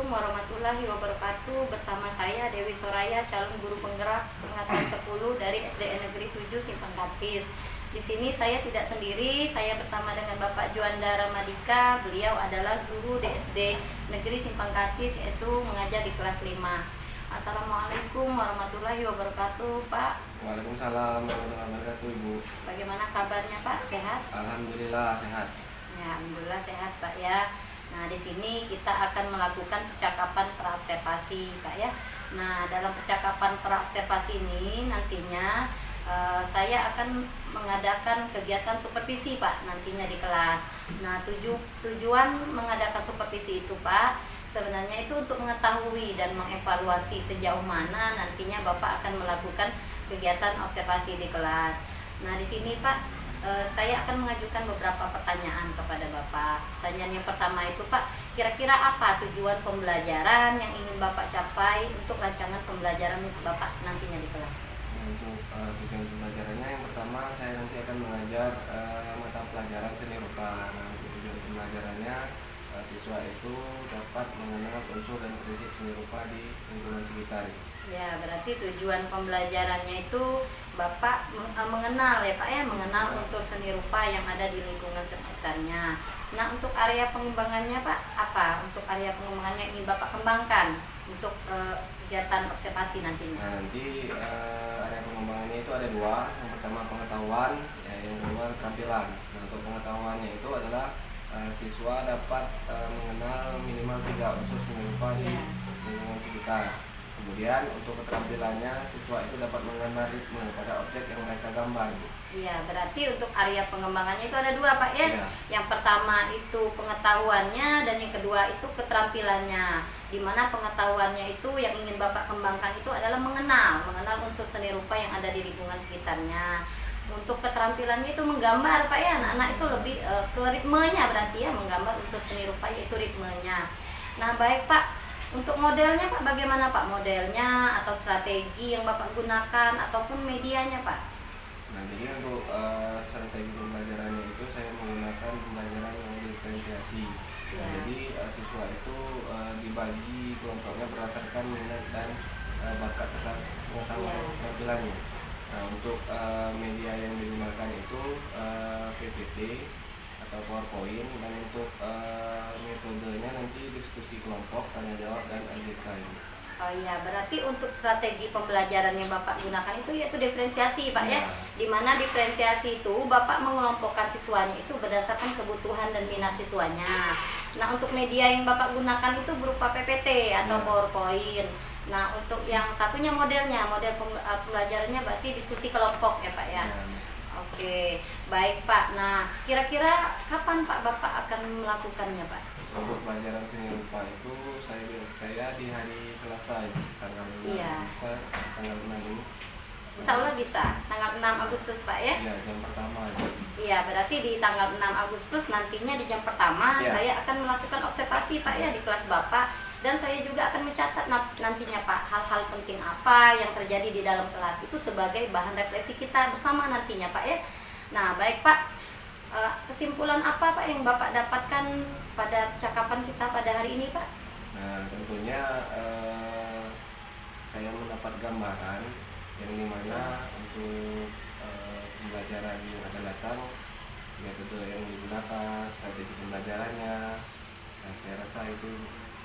Assalamualaikum warahmatullahi wabarakatuh. Bersama saya Dewi Soraya, calon guru penggerak angkatan 10 dari SDN Negeri 7 Simpang Kaptis. Di sini saya tidak sendiri, saya bersama dengan Bapak Juanda Ramadika. Beliau adalah guru di SD Negeri Simpang Kaptis, yaitu mengajar di kelas 5. Assalamualaikum warahmatullahi wabarakatuh, Pak. Waalaikumsalam warahmatullahi wabarakatuh, Ibu. Bagaimana kabarnya, Pak? Sehat? Alhamdulillah sehat. Ya, alhamdulillah sehat, Pak ya. Nah, di sini kita akan melakukan percakapan praobservasi, Pak ya. Nah, dalam percakapan praobservasi ini nantinya saya akan mengadakan kegiatan supervisi, Pak, nantinya di kelas. Nah, tujuan mengadakan supervisi itu, Pak, sebenarnya itu untuk mengetahui dan mengevaluasi sejauh mana nantinya Bapak akan melakukan kegiatan observasi di kelas. Nah, di sini, Pak, saya akan mengajukan beberapa pertanyaan kepada Bapak. Pertanyaan yang pertama itu, Pak, kira-kira apa tujuan pembelajaran yang ingin Bapak capai untuk rancangan pembelajaran Bapak nantinya di kelas? Untuk tujuan pembelajarannya, yang pertama saya nanti akan mengajar mata pelajaran seni rupa. Nah, untuk tujuan pembelajarannya, siswa itu dapat mengenal unsur dan prinsip seni rupa di lingkungan sekitar. Ya, berarti tujuan pembelajarannya itu Bapak mengenal ya, Pak ya, mengenal unsur seni rupa yang ada di lingkungan sekitarnya. Nah, untuk area pengembangannya, Pak, apa? Untuk area pengembangannya ingin Bapak kembangkan untuk kegiatan observasi nantinya. Nah, nanti area pengembangannya itu ada dua. Yang pertama pengetahuan, ya, yang kedua keterampilan. Nah, untuk pengetahuannya itu adalah siswa dapat mengenal minimal 3 unsur seni rupa di lingkungan sekitar. Kemudian untuk keterampilannya, siswa itu dapat mengenal ritme pada objek yang mereka gambar. Iya, berarti untuk area pengembangannya itu ada dua, Pak ya. Ya. Yang pertama itu pengetahuannya dan yang kedua itu keterampilannya. Di mana pengetahuannya itu yang ingin Bapak kembangkan itu adalah mengenal unsur seni rupa yang ada di lingkungan sekitarnya. Untuk keterampilannya itu menggambar, Pak ya. Anak-anak itu lebih ke ritmenya, berarti ya, menggambar unsur seni rupa yaitu ritmenya. Nah, baik, Pak. Untuk modelnya, Pak, bagaimana, Pak? Modelnya atau strategi yang Bapak gunakan ataupun medianya, Pak? Nah, jadi untuk strategi pembelajarannya itu saya menggunakan pembelajaran yang diferensiasi. Nah, jadi siswa itu dibagi kelompoknya berdasarkan minat dan bakat serta pengetahuan keterampilannya. Nah, untuk media yang digunakan itu PPT atau PowerPoint, dan untuk metodenya nanti diskusi kelompok, tanya jawab, dan RJK ini. Oh iya, berarti untuk strategi pembelajaran yang Bapak gunakan itu yaitu diferensiasi, Pak ya. Dimana diferensiasi itu Bapak mengelompokkan siswanya itu berdasarkan kebutuhan dan minat siswanya. Nah, untuk media yang Bapak gunakan itu berupa PPT atau PowerPoint. Nah, untuk yang satunya model pembelajarannya berarti diskusi kelompok ya, Pak ya. Oke, baik, Pak. Nah, kira-kira kapan, Pak, Bapak akan melakukannya, Pak? Untuk pelajaran seni rupa itu saya di hari Selasa, tanggal 6 ini. Insya Allah bisa, tanggal 6 Agustus, Pak ya? Iya, jam pertama. Iya, berarti di tanggal 6 Agustus nantinya di jam pertama saya akan melakukan observasi, Pak ya, di kelas Bapak. Dan saya juga akan mencatat nantinya, Pak, hal-hal penting apa yang terjadi di dalam kelas itu sebagai bahan refleksi kita bersama nantinya, Pak ya. Nah, baik, Pak. Kesimpulan apa, Pak, yang Bapak dapatkan pada percakapan kita pada hari ini, Pak? Nah, tentunya saya mendapat gambaran yang dimana untuk pembelajaran yang akan datang, metode yang digunakan, strategi pembelajarannya, dan saya rasa itu.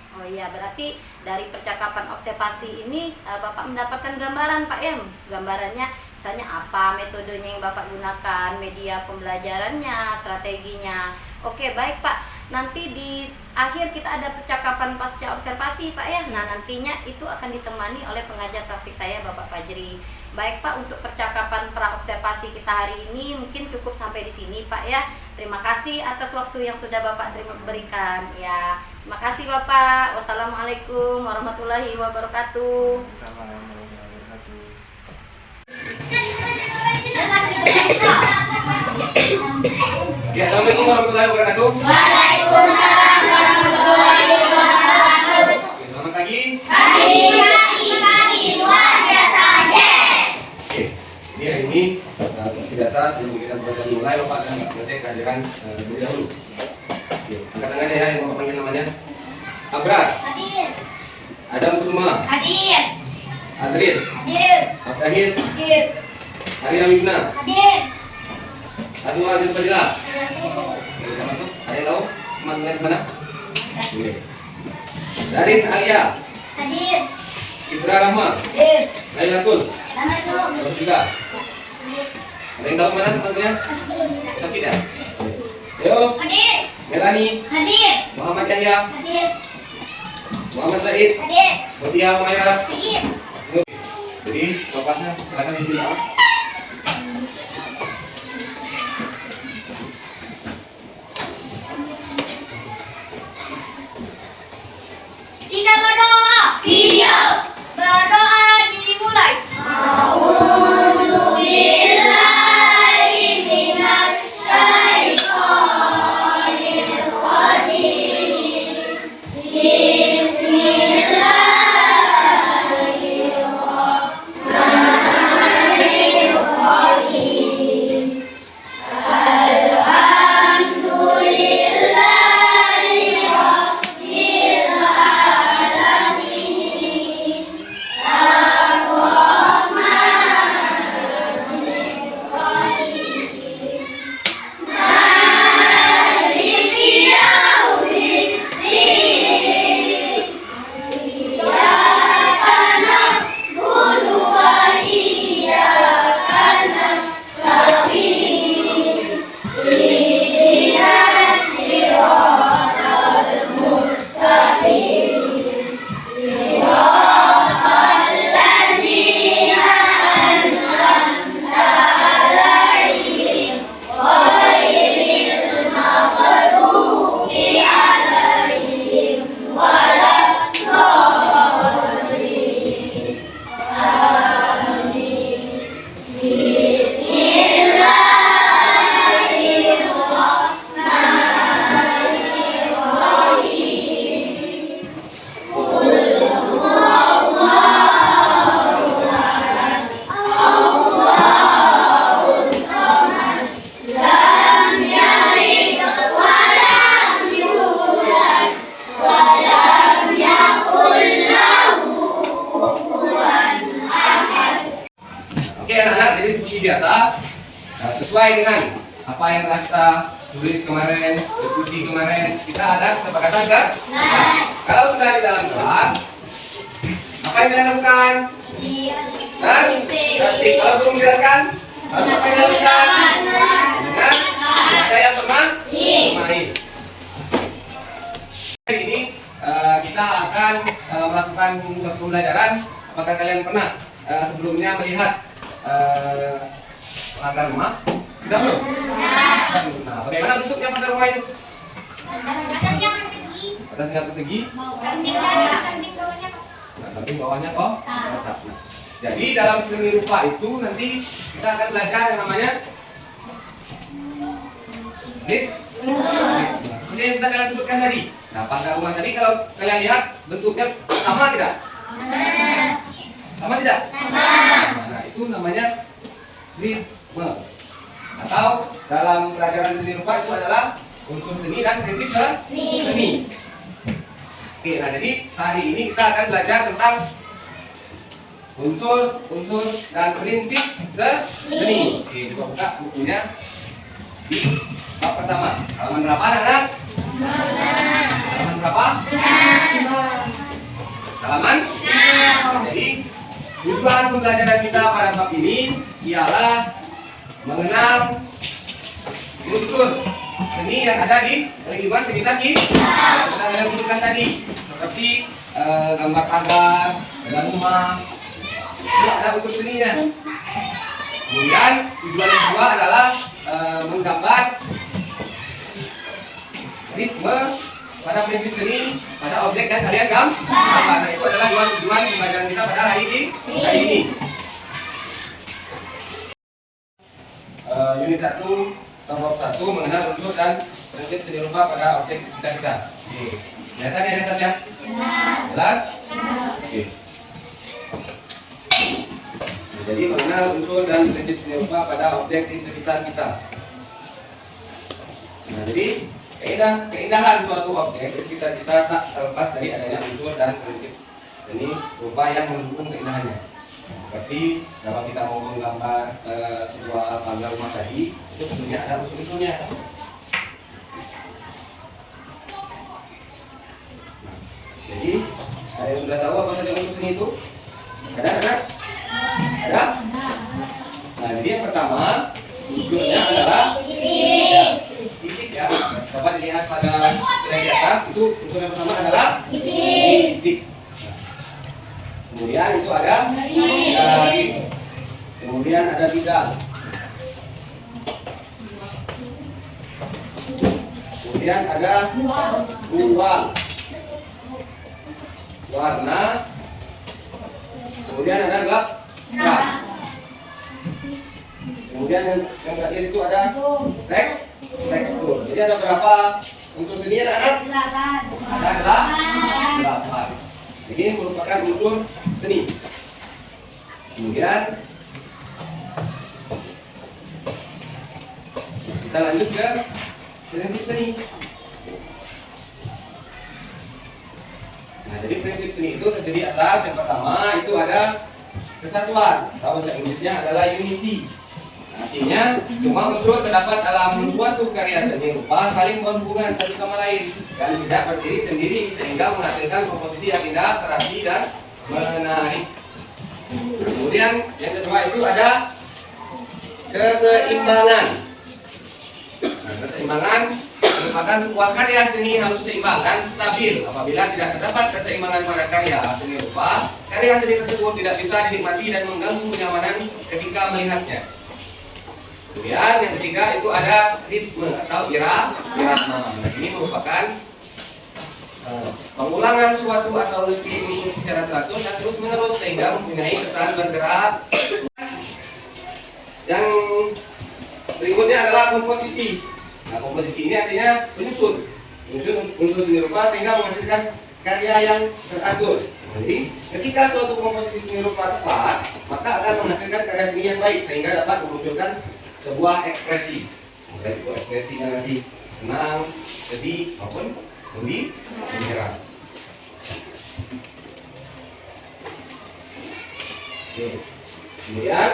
Oh iya, berarti dari percakapan observasi ini Bapak mendapatkan gambaran, Pak ya. Gambarannya misalnya apa metodenya yang Bapak gunakan, media pembelajarannya, strateginya. Oke, baik, Pak. Nanti di akhir kita ada percakapan pasca observasi, Pak ya. Nah, nantinya itu akan ditemani oleh pengajar praktik saya, Bapak Fajri. Baik, Pak, untuk percakapan praobservasi kita hari ini mungkin cukup sampai di sini, Pak ya. Terima kasih atas waktu yang sudah Bapak berikan. Ya, terima kasih, Bapak. Wassalamualaikum warahmatullahi wabarakatuh. Ya, Assalamualaikum warahmatullahi wabarakatuh. Waalaikumsalam warahmatullahi wabarakatuh. Selamat pagi. Pagi, luar biasa, yes. Oke, ini hari ini seperti biasa sebelum kita mulai, Bapak dan Mbak Protek kehadiran terlebih dahulu. Angkat tangannya ya, yang Bapak panggil namanya. Abrar. Hadir. Adam Kusuma, Hadir. Adrin, Hadir. Abdahir, Hadir. Arina Wigna, Hadir. Azwa Azil Fadila. Sudah masuk? Ada yang tahu? Mana? Oke. Darin Alia, Hadir. Ibra Rahma, Hadir. Lailatul, Masuk. terus juga. Ada yang tahu mana tempatnya? Sakit ya? Ayo, Hadir. Melani, Hadir. Muhammad Yahya, Hadir. Muhammad Said, Hadir. Mutia Humaira. Hadir. Jadi, bapaknya silakan isi doa. Siap berdoa. Siap. Berdoa dimulai. A'udzubillahi minasyaitonir rajim. Bismillahirrahmanirrahim. Alhamdulillahi rabbil alamin. Ar-Rahmanir Rahim. Maliki yaumiddin. Iyyaka na'budu wa iyyaka nasta'in. Ihdinas siratal mustaqim. Siratal ladzina an'amta 'alaihim ghairil maghdubi 'alaihim waladdallin. Amin. Bismillahirrahmanirrahim. Qul huwallahu ahad. Allahus samad. Lam yalid wa lam yulad wa lam yakul lahu kufuwan ahad. Oke anak-anak, jadi seperti biasa, sesuai dengan apa yang telah kita tulis kemarin, diskusi kemarin, kita ada kesepakatan kan? Kalau sudah di dalam kelas, apa yang kita lakukan? Nanti kalau belum menjelaskan, harus apa yang dilakukan? Dengan ada yang pernah bermain. Hari ini kita akan melakukan tugas pembelajaran. Apakah kalian pernah sebelumnya melihat pagar rumah? Sudah belum? Nah, bagaimana bentuknya pagar rumah itu? Atasnya persegi. Atasnya persegi, Samping bawahnya. nah, samping bawahnya kok rata. Nah, jadi dalam seni rupa itu nanti kita akan belajar yang namanya grid. Seperti yang kita kalian sebutkan tadi. Nah, pagar rumah tadi kalau kalian lihat bentuknya sama tidak? Sama tidak? Nah, itu namanya ritme. Atau dalam pelajaran seni rupa itu adalah unsur seni dan prinsip seni. Oke, nah jadi hari ini kita akan belajar tentang unsur dan prinsip seni. Oke, coba buka bukunya di bab pertama. Halaman berapa, anak-anak? Halaman berapa? Halaman? Jadi tujuan pembelajaran kita pada bab ini ialah mengenal unsur seni yang ada di lingkungan sekitar kita. Kita kalian sebutkan tadi, seperti gambar pagar, gambar rumah, itu ada unsur seninya. Kemudian tujuan yang kedua adalah menggambar ritme pada prinsip seni pada objek yang kalian gambar. Nah, itu adalah dua tujuan pembelajaran kita pada hari ini. Unit 1 nomor 1 mengenal unsur dan prinsip seni rupa pada objek di sekitar kita. Kelihatan ya di atas ya? Jelas? Oke. Jadi mengenal unsur dan prinsip seni rupa pada objek di sekitar kita. Nah, jadi keindahan suatu objek di sekitar kita tak terlepas dari adanya unsur dan prinsip seni rupa yang mendukung keindahannya. Seperti kalau kita mau menggambar sebuah pagar rumah tadi, itu tentunya ada unsur-unsurnya. Jadi, ada yang sudah tahu apa saja unsur seni itu? Ada? Ada? Nah, jadi yang pertama unsurnya adalah titik ya. Dapat dilihat pada slide di atas, itu unsur yang pertama adalah titik. Kemudian itu ada garis. Kemudian ada bidang. Kemudian ada ruang. Warna. Kemudian ada gap. Kemudian yang terakhir itu ada tekstur. Jadi ada berapa unsur seni anak-anak? Ada 8. Ini merupakan unsur seni. Kemudian kita lanjut ke prinsip seni. Nah, jadi prinsip seni itu terdiri atas yang pertama itu ada kesatuan. Atau bahasa Inggrisnya adalah unity. Artinya, semua unsur terdapat dalam suatu karya seni rupa saling berhubungan satu sama lain dan tidak berdiri sendiri sehingga menghasilkan komposisi yang indah, serasi dan menarik. Kemudian yang kedua itu ada keseimbangan. Nah, keseimbangan merupakan sebuah karya seni harus seimbang dan stabil. Apabila tidak terdapat keseimbangan pada karya seni rupa, karya seni tersebut tidak bisa dinikmati dan mengganggu kenyamanan ketika melihatnya. Kemudian yang ketiga itu ada ritme atau irama. Nah, ini merupakan pengulangan suatu atau lebih unsur secara teratur dan terus menerus sehingga mempunyai kesan bergerak. Yang berikutnya adalah komposisi. Nah, komposisi ini artinya unsur seni rupa sehingga menghasilkan karya yang teratur. Jadi, ketika suatu komposisi seni rupa tepat, maka akan menghasilkan karya seni yang baik sehingga dapat memunculkan sebuah ekspresi. Baik itu ekspresinya nanti senang, sedih, maupun gembira. Kemudian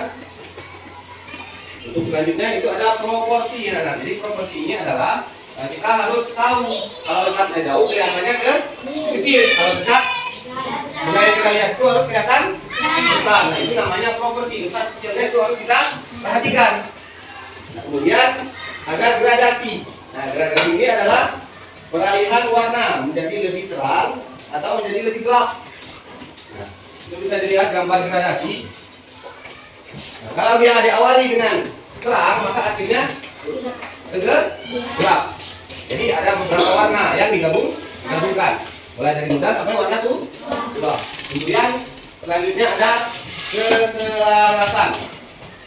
untuk selanjutnya itu ada proporsi. Nah, jadi proporsi ini adalah kita harus tahu kalau dekatnya jauh kelihatannya kecil, kalau dekat budaya kita lihat itu harus kelihatan besar. Nah, itu namanya proporsi. Besar kecilnya itu harus kita perhatikan. Nah, kemudian ada gradasi. Nah, gradasi ini adalah peralihan warna menjadi lebih terang atau menjadi lebih gelap. Nah, itu bisa dilihat gambar gradasi. Nah, kalau dia diawali dengan terang, maka akhirnya gelap. Jadi ada beberapa warna yang digabungkan, mulai dari muda sampai warna tua. Kemudian selanjutnya ada keselarasan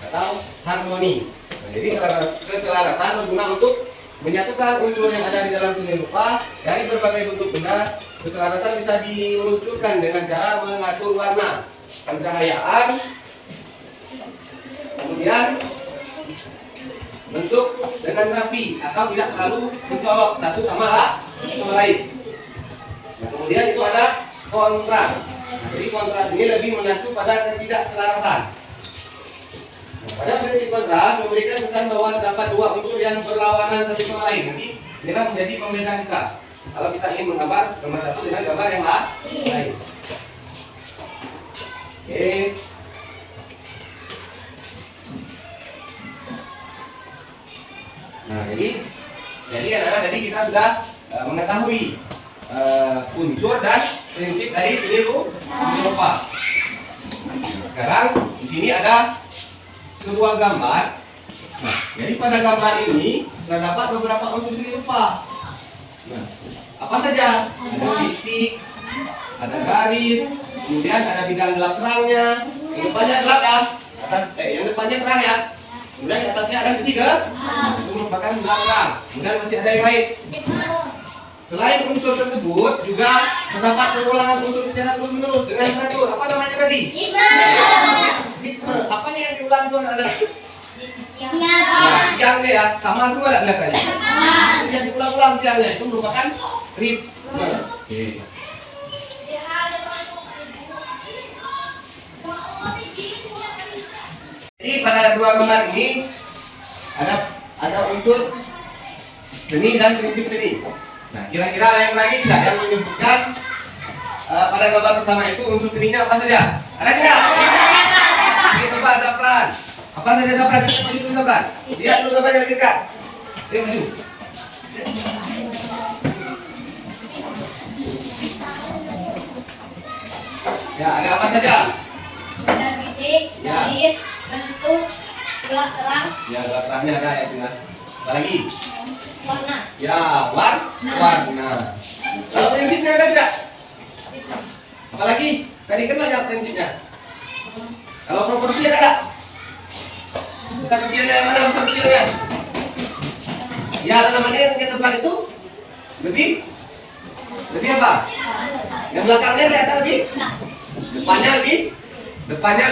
atau harmoni. Nah, jadi keselarasan berguna untuk menyatukan unsur yang ada di dalam seni rupa dari berbagai bentuk benda. Keselarasan bisa dimunculkan dengan cara mengatur warna, pencahayaan, kemudian bentuk dengan rapi atau tidak terlalu mencolok satu sama lain. Nah, kemudian itu ada kontras. Nah, jadi kontras ini lebih mengacu pada ketidakselarasan. Pada prinsip kontras memberikan kesan bahwa terdapat dua unsur yang berlawanan satu sama lain. Nanti inilah menjadi pembeda kita. Kalau kita ingin menggambar gambar satu dengan gambar yang lain. Oke. Nah, jadi adalah jadi kita sudah mengetahui unsur dan prinsip dari seni rupa. Sekarang di sini ada sebuah gambar. Nah, jadi pada gambar ini terdapat beberapa unsur seni rupa. Nah, apa saja? Ada titik, ada garis, kemudian ada bidang gelap terangnya. Yang depannya gelap ya, yang depannya terang ya. Kemudian di atasnya ada sisi itu merupakan bidang terang. Kemudian masih ada yang lain. Selain unsur tersebut juga terdapat pengulangan unsur secara terus menerus dengan teratur. Apa namanya tadi? Ritme. Apanya yang diulang itu ada? Nah, tiangnya ya, sama semua tidak kelihatannya. Yang diulang-ulang tiangnya itu merupakan ritme. Oke. pada dua gambar ini ada unsur seni dan prinsip seni. Nah, kira-kira ada yang lagi tidak yang menyebutkan pada gambar pertama itu unsur seninya apa saja? Ada tidak? Oke, coba Zafran. Apa saja Zafran? Kita maju dulu Zafran. Lihat dulu gambarnya lagi dekat. Ayo maju. Ya, ada apa saja? Ada titik, Ya. garis, bentuk, gelap terang, Ya, gelap terangnya ada ya, Tina. Apa lagi? warna. Ya, warna. Kalau prinsipnya ada tidak? Apalagi? Tadi kan banyak prinsipnya. Kalau proporsi ada tidak? Besar kecilnya yang mana besar kecilnya? Ya, namanya yang ke depan itu lebih apa? Yang belakangnya kelihatan lebih? Depannya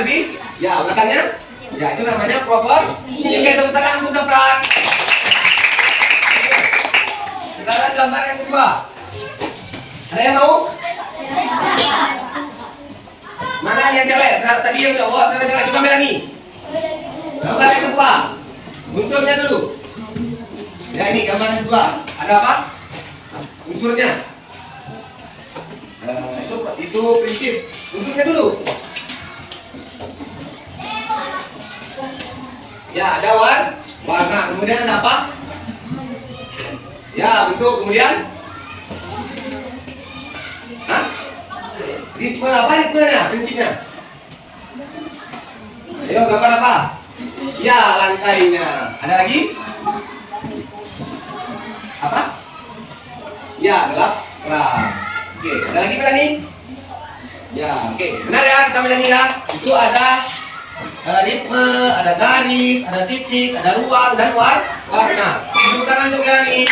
lebih? Ya, belakangnya? Ya, itu namanya proporsi. Oke, tepuk tangan untuk Zafran. Sekarang gambar yang kedua. Ada yang mau? Mana yang cewek? Sekarang tadi yang cowok, sekarang cewek. Coba Melani. Gambar yang kedua. Unsurnya dulu. Ya, ini gambar yang kedua. Ada apa? Unsurnya. Itu prinsip. Unsurnya dulu. Ya, ada warna. Kemudian ada apa? Ya, bentuk. Kemudian? Hah? Ritme apa ritmenya? Prinsipnya? Ayo, gambar apa? Ya, lantainya. Ada lagi? Apa? Ya, gelap terang. Oke, ada lagi Melani? Ya, oke. Benar ya, kita Melani ya. Itu ada ritme, ada garis, ada titik, ada ruang dan warna. Tepuk tangan untuk Melani.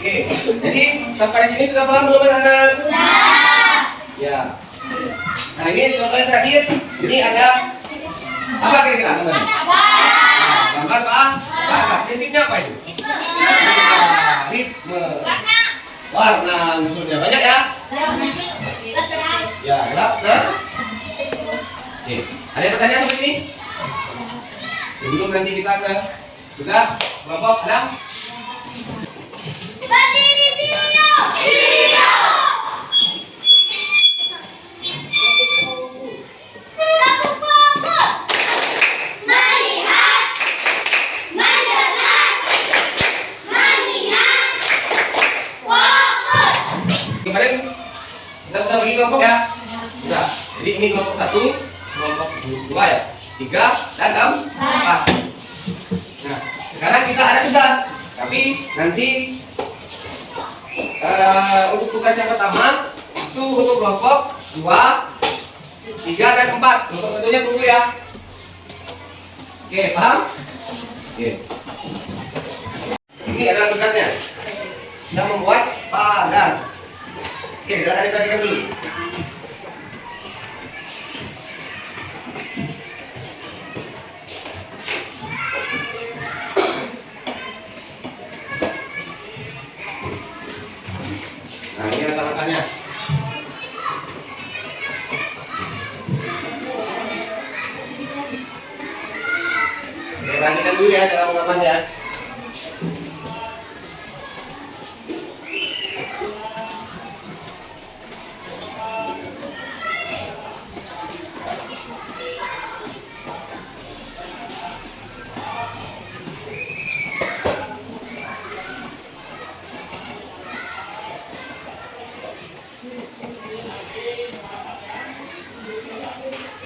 Oke, jadi sampai sini sudah paham belum anak-anak? Ya. Nah, ini contoh yang terakhir. Ini ada apa kira-kira gambar? Gambar apa? Prinsipnya apa itu? Ritme. Warna unsurnya banyak ya? Ya, gelap. Nah. Oke. Ada yang bertanya seperti ini? Sebelum nanti kita ke tugas kelompok ada? Berdiri Dio. Kupu-kupu. Melihat. Mendengar. Mengingat. Fokus. Kemarin kita sudah bagi kelompok ya? Sudah. Jadi ini kelompok 1, kelompok 2 ya? 3 dan 4. Nah, sekarang kita ada tugas. Tapi nanti untuk tugas yang pertama itu untuk kelompok 2, 3 dan 4. Kelompok satunya dulu ya. Oke, paham? Oke. Ini adalah tugasnya. Kita membuat pagar. Oke, silakan diperhatikan dulu. Nah, ini langkah-langkahnya. Oke, perhatikan dulu ya cara mengamannya.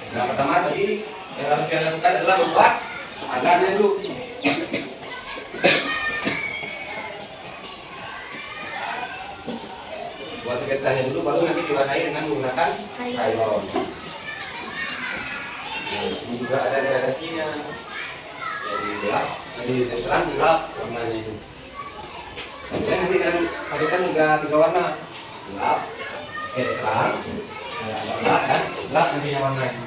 Nah, pertama tadi yang harus kita lakukan adalah membuat pagarnya dulu. Buat sketsanya dulu, baru nanti diwarnai dengan menggunakan crayon. Nah, ini juga ada gradasinya. Jadi gelap, jadi terang gelap warnanya itu. Kemudian nanti kan padukan juga 3 warna, gelap, terang, gelap dan gelap nantinya warnanya.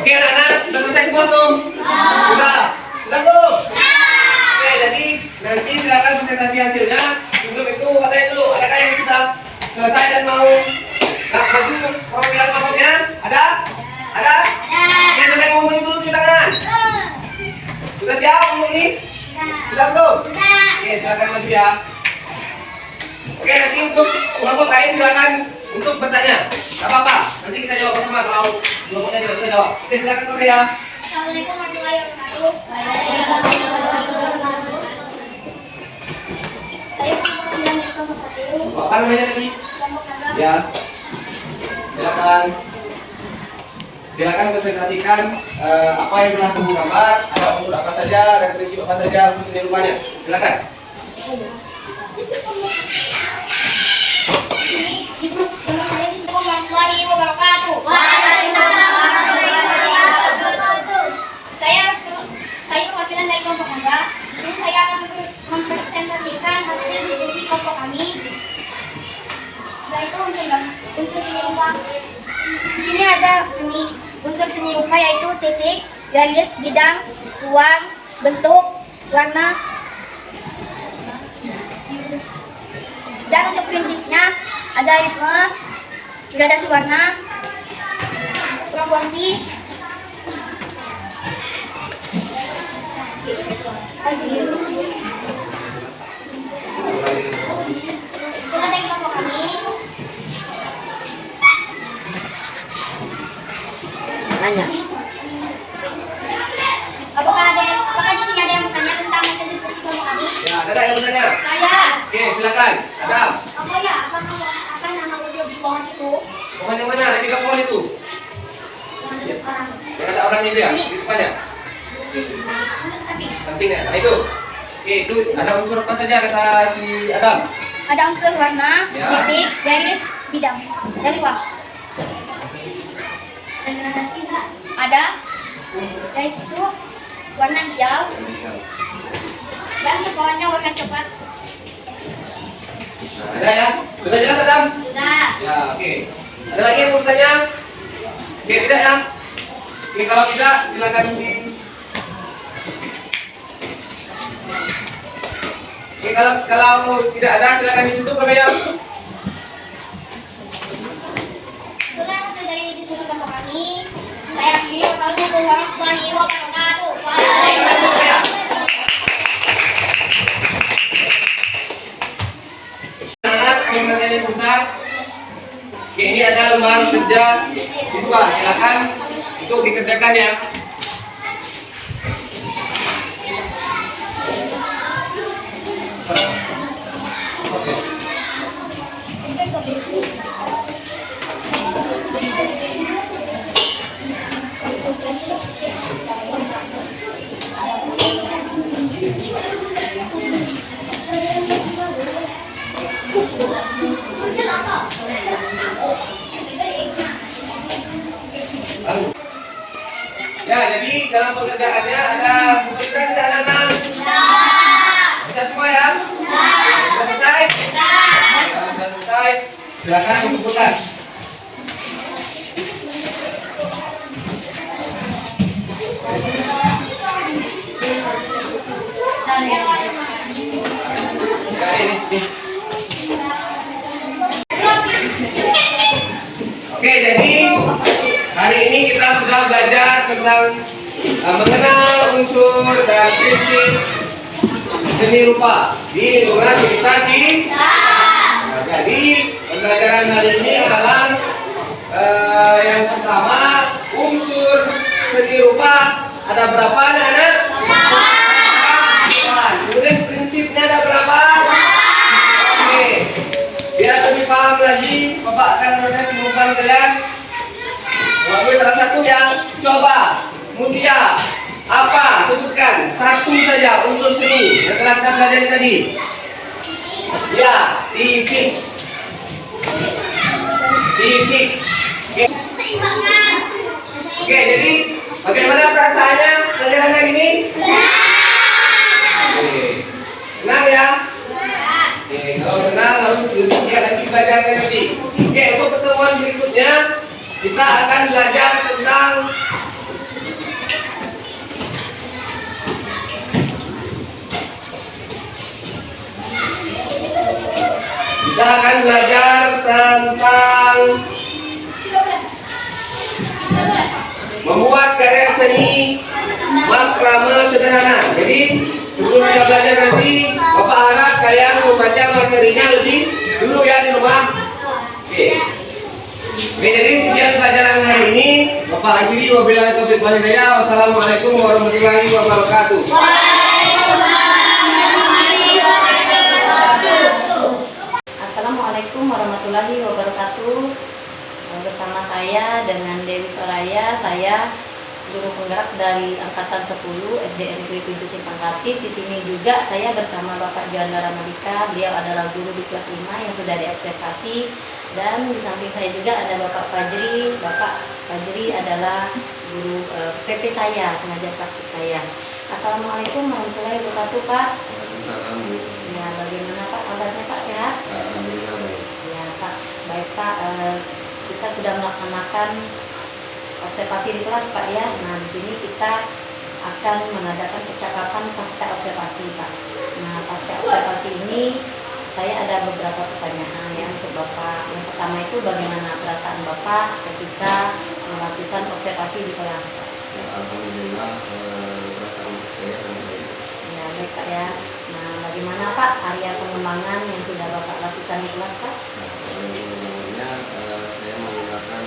Oke anak-anak, sudah selesai semua belum? Sudah. Sudah belum? Oke, jadi nanti silakan presentasi hasilnya. Sebelum itu katanya dulu, adakah yang sudah selesai dan mau baju perwakilan kelompoknya? Ada? Ada? Oke, sampai ngomong dulu cuci tangan. Sudah siap ngomong ini? Sudah belum? Oke, silakan maju ya. Oke, nanti untuk kelompok lain silakan untuk bertanya. Gak apa-apa, nanti kita jawab bersama kalau kelompoknya tidak bisa jawab. Oke, silakan dulu ya. Assalamualaikum warahmatullahi wabarakatuh. Saya kelompok 1. Apa namanya tadi? Kelompok 1. Ya. Silakan. Silakan presentasikan apa yang telah kamu gambar, ada unsur apa saja dan prinsip apa saja untuk seni rupanya. Silakan. Assalamualaikum warahmatullahi wabarakatuh. Waalaikumsalam warahmatullahi wabarakatuh. Saya perwakilan dari kelompok Anda. Di sini saya akan mempresentasikan hasil diskusi kelompok kami. Yaitu unsur seni rupa. Di sini ada unsur seni rupa yaitu titik, garis, bidang, ruang, bentuk, warna. Dan untuk prinsipnya ada ritme, gradasi warna, proporsi, itu ada yang kelompok kami. Nanya. Apakah di sini ada yang bertanya tentang hasil diskusi kelompok kami? Ya, ada yang bertanya? Saya. Oke, silakan. Adam. Apa nama unsur di pohon itu? Pohon yang mana? Ada 3 pohon itu. Yang ada orang itu ya? Di depannya? Sampingnya. Nah itu. Oke, itu ada unsur apa saja kata si Adam? Ada unsur warna, Ya. titik, garis, bidang, dan ruang. Ada, yaitu warna hijau dan sekolahnya warna coklat. Nah, ada ya? Sudah jelas Adam? Sudah. Ya, oke. Ada lagi yang mau bertanya? Oke, tidak ya? Oke, kalau tidak silakan di. Oke, kalau tidak ada silakan ditutup makanya. Itulah hasil dari diskusi kelompok kami. Saya akhiri. Wassalamualaikum warahmatullahi wabarakatuh. Waalaikumsalam. Anak, yang bertanya sebentar. Oke, ini ada lembaran kerja siswa. Silakan untuk dikerjakan ya. Oke. Ya, jadi dalam pekerjaannya ada kesulitan di anak-anak. Bisa semua ya? Sudah selesai? Sudah selesai. Silakan dikumpulkan. Ya, ini. Oke, jadi hari ini kita sudah belajar tentang mengenal unsur dan prinsip seni rupa di lingkungan sekitar kita. Nah, jadi pembelajaran hari ini adalah yang pertama unsur seni rupa ada berapa anak-anak? 8. Kemudian prinsipnya ada berapa? Oke. Biar lebih paham lagi, Bapak akan menunjukkan kalian. Waktu salah satu yang coba mutia apa? Sebutkan satu saja unsur seni yang telah kita pelajari tadi. Ya, titik. Titik. Oke. Oke, jadi bagaimana perasaannya pelajaran hari ini? Oke. Senang ya? Oke, kalau senang harus lebih giat lagi belajarnya nanti. Oke, untuk pertemuan berikutnya kita akan belajar tentang Kita akan belajar tentang membuat karya seni makrame sederhana. Jadi sebelum kita belajar nanti, Bapak harap kalian membaca materinya lebih dulu ya di rumah. Oke. Oke, jadi sekian pelajaran hari ini. Bapak akhiri wabillahi taufiq wal hidayah. Wassalamualaikum warahmatullahi wabarakatuh. Assalamualaikum warahmatullahi wabarakatuh. Bersama saya dengan Dewi Soraya, saya guru penggerak dari angkatan 10 SD Negeri 7 Simpang Kartis. Di sini juga saya bersama Bapak Juanda Ramadika. Beliau adalah guru di kelas 5 yang sudah diobservasi, dan di samping saya juga ada Bapak Fajri. Bapak Fajri adalah guru PP saya, pengajar praktik saya. Assalamualaikum warahmatullahi wabarakatuh, Pak. Ya, bagaimana Pak kabarnya, Pak? Sehat? Alhamdulillah baik. Ya, Pak. Baik, Pak. Kita sudah melaksanakan observasi di kelas, Pak, ya. Nah, di sini kita akan mengadakan percakapan pasca observasi, Pak. Nah, pasca observasi ini saya ada beberapa pertanyaan ya untuk Bapak. Yang pertama itu, bagaimana perasaan Bapak ketika melakukan observasi di kelas, Pak? Ya, alhamdulillah perasaan saya sangat baik. Ya, baik, Pak, ya. Nah, bagaimana Pak area pengembangan yang sudah Bapak lakukan di kelas, Pak? Nah, sebenarnya saya menggunakan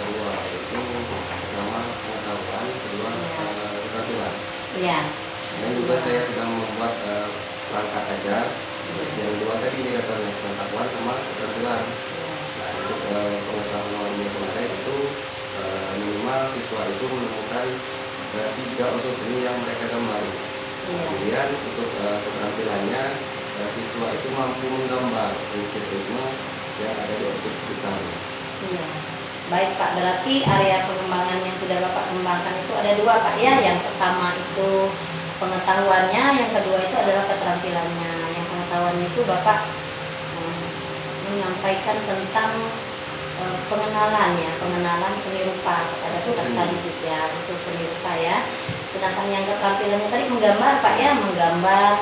dua, yaitu pertama pengetahuan, kedua keterampilan. Iya. Dan juga saya sedang membuat perangkat ajar. Yang kedua tadi indikatornya pengetahuan sama keterampilan. Nah, untuk pengetahuannya kemarin itu minimal siswa itu menemukan 3 unsur seni yang mereka gambar. Kemudian untuk keterampilannya siswa itu mampu menggambar prinsip ritme yang ada di objek sekitar. Iya. Baik, Pak, berarti area pengembangan yang sudah Bapak kembangkan itu ada 2, Pak, ya. Yang pertama itu pengetahuannya, yang kedua itu adalah keterampilannya. Yang pengetahuannya itu Bapak menyampaikan tentang pengenalan seni rupa kepada peserta didik ya, unsur seni rupa ya. Sedangkan yang keterampilannya tadi menggambar, Pak, ya, menggambar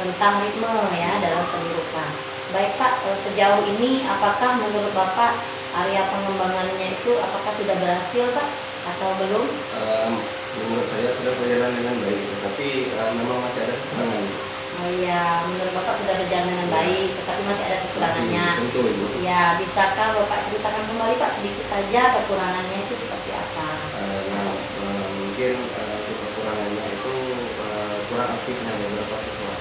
tentang ritme ya dalam seni rupa. Baik, Pak, sejauh ini apakah menurut Bapak area pengembangannya itu apakah sudah berhasil, Pak, atau belum? Menurut saya sudah berjalan dengan baik, tetapi memang masih ada kekurangan. Oh iya, menurut Bapak sudah berjalan dengan baik, tetapi masih ada kekurangannya. Tentu, Ibu. Ya, bisakah Bapak ceritakan kembali, Pak, sedikit saja kekurangannya itu seperti apa? Mungkin untuk kekurangannya itu kurang aktifnya beberapa siswa,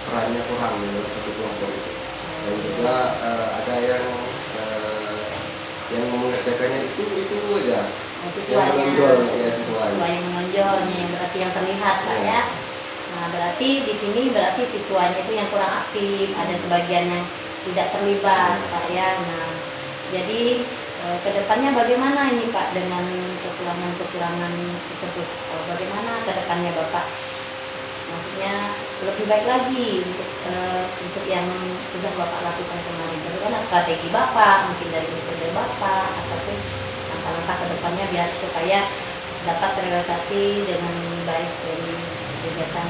perannya kurang dalam satu kelompok itu. Dan juga ada yang mengerjakannya itu aja. Siswanya, yang menonjol ya siswa yang menonjol, yang berarti yang terlihat, Pak, ya. Nah, berarti di sini berarti siswanya itu yang kurang aktif, ada sebagian yang tidak terlibat, Pak, ya. Nah, jadi kedepannya bagaimana ini, Pak, dengan kekurangan tersebut? Bagaimana kedepannya Bapak? Maksudnya lebih baik lagi untuk yang sudah Bapak lakukan kemarin. Bagaimana strategi Bapak, mungkin dari metode Bapak, ataupun langkah-langkah kedepannya biar supaya dapat terrealisasi dengan baik dari kegiatan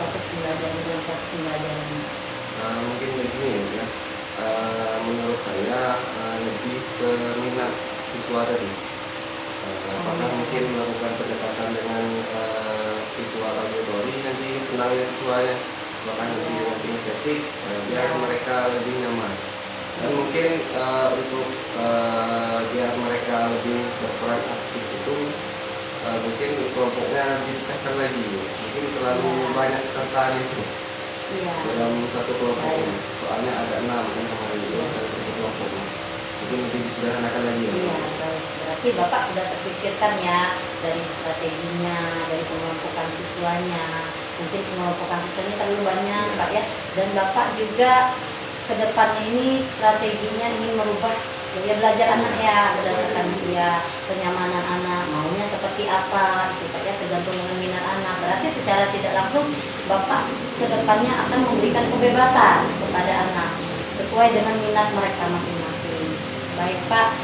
proses pembelajaran. Mungkin begini ya, menurut saya lebih ke minat siswa tadi. Apakah mungkin melakukan pendekatan dengan siswa auditori, nanti senangnya siswanya, bahkan nanti dengan kinestetik, biar mereka lebih nyaman. Dan mungkin untuk biar mereka lebih berperan aktif itu mungkin kelompoknya dipecahkan lagi, mungkin terlalu banyak peserta itu dalam satu kelompok ini. Soalnya ada 6 kan kemarin itu dalam satu kelompok, mungkin lebih disederhanakan lagi ya. Iya, berarti Bapak sudah terpikirkan ya dari strateginya, dari pengelompokan siswanya. Mungkin pengelompokan siswanya terlalu banyak, Pak, ya. Dan Bapak juga kedepannya ini strateginya ingin merubah gaya belajar anak ya, berdasarkan dia kenyamanan anak, maunya seperti apa itu, Pak, ya, tergantung dengan minat anak. Berarti secara tidak langsung Bapak kedepannya akan memberikan kebebasan kepada anak sesuai dengan minat mereka masing-masing. Baik, Pak,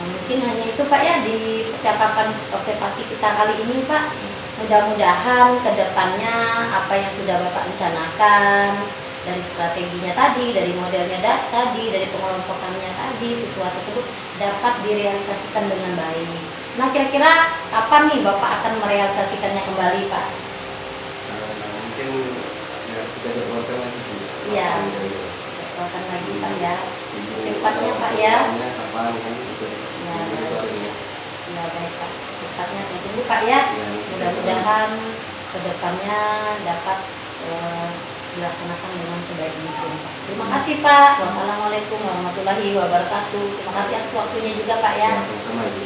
mungkin hanya itu, Pak, ya, di percakapan observasi kita kali ini, Pak. Mudah-mudahan kedepannya apa yang sudah Bapak rencanakan dari strateginya tadi, dari modelnya tadi, dari pengelompokannya tadi, siswa tersebut dapat direalisasikan dengan baik. Nah, kira-kira kapan nih Bapak akan merealisasikannya kembali, Pak? Mungkin ya kita jadwalkan lagi Bu. Iya. Jadwalkan lagi Pak ya. Secepatnya Pak ya. Kapan kan itu. Ya, Itu aja. Ya baik Pak, secepatnya saya tunggu Pak ya. Ya, Mudah-mudahan kedepannya dapat dilaksanakan dengan sebaik mungkin. Terima kasih Pak. Wassalamualaikum warahmatullahi wabarakatuh. Terima kasih atas waktunya juga Pak ya. sama-sama, Ibu.